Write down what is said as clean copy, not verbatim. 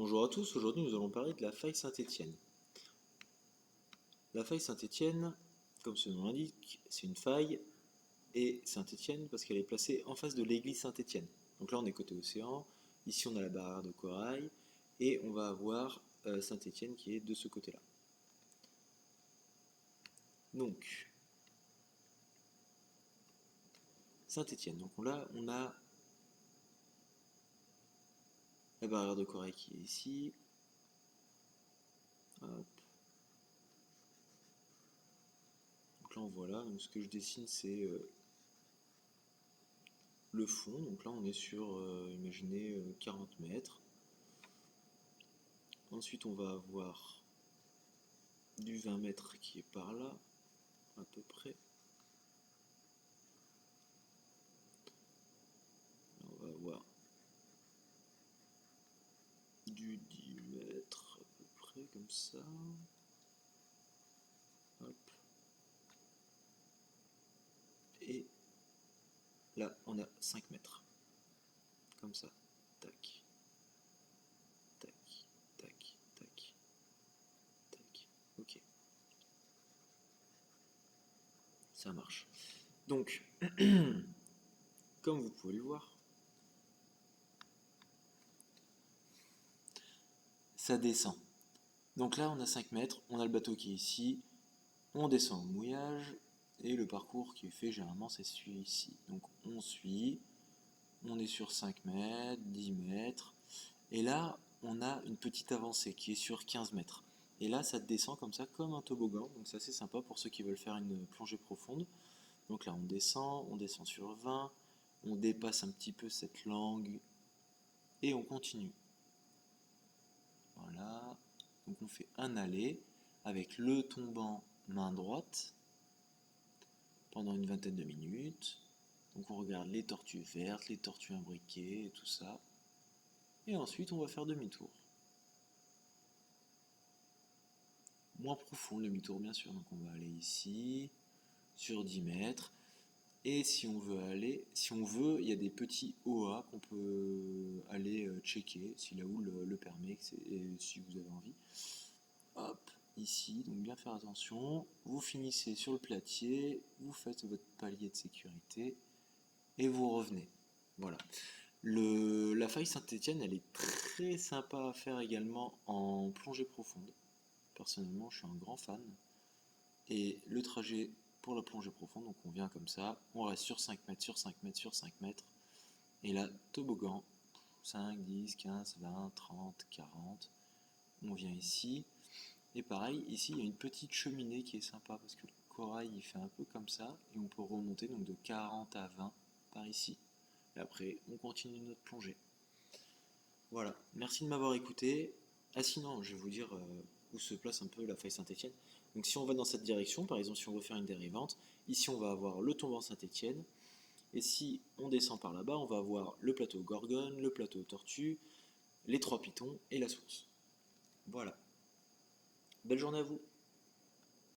Bonjour à tous, aujourd'hui nous allons parler de la faille Saint-Étienne. La faille Saint-Étienne, comme son nom l'indique, c'est une faille, et Saint-Étienne parce qu'elle est placée en face de l'église Saint-Étienne. Donc là on est côté océan, ici on a la barrière de corail, et on va avoir Saint-Étienne qui est de ce côté-là. Donc, Saint-Étienne, donc là on a la barrière de corail qui est ici. Hop. Donc là on voit là, donc ce que je dessine c'est le fond, donc là on est sur, imaginez, 40 mètres. Ensuite on va avoir du 20 mètres qui est par là, à peu près. Là, on va avoir du 10 mètres à peu près, comme ça. Hop. Et là, on a 5 mètres. Comme ça. Tac. Tac. Tac. Tac. Tac. Ok. Ça marche. Donc, comme vous pouvez le voir, ça descend. Donc là, on a 5 mètres, on a le bateau qui est ici, on descend au mouillage, et le parcours qui est fait, généralement, c'est celui-ci. Donc on suit, on est sur 5 mètres, 10 mètres, et là, on a une petite avancée qui est sur 15 mètres. Et là, ça descend comme ça, comme un toboggan, donc c'est assez sympa pour ceux qui veulent faire une plongée profonde. Donc là, on descend sur 20, on dépasse un petit peu cette langue, et on continue. Voilà, donc on fait un aller, avec le tombant main droite, pendant une vingtaine de minutes. Donc on regarde les tortues vertes, les tortues imbriquées et tout ça. Et ensuite on va faire demi-tour. Moins profond le demi-tour bien sûr. Donc on va aller ici, sur 10 mètres. Et si on veut, il y a des petits OA qu'on peut aller checker si la houle le permet et si vous avez envie. Hop, ici, donc bien faire attention. Vous finissez sur le platier, vous faites votre palier de sécurité et vous revenez. Voilà. La faille Saint-Étienne, elle est très sympa à faire également en plongée profonde. Personnellement, je suis un grand fan. Et le trajet pour la plongée profonde, donc on vient comme ça, on reste sur 5 mètres, sur 5 mètres, sur 5 mètres. Et là, toboggan, 5, 10, 15, 20, 30, 40. On vient ici. Et pareil, ici, il y a une petite cheminée qui est sympa parce que le corail, il fait un peu comme ça. Et on peut remonter donc de 40 à 20 par ici. Et après, on continue notre plongée. Voilà, merci de m'avoir écouté. Ah sinon, je vais vous dire où se place un peu la faille Saint-Étienne. Donc si on va dans cette direction, par exemple si on veut faire une dérivante, ici on va avoir le tombant Saint-Étienne. Et si on descend par là-bas, on va avoir le plateau Gorgone, le plateau Tortue, les trois pitons et la source. Voilà. Belle journée à vous.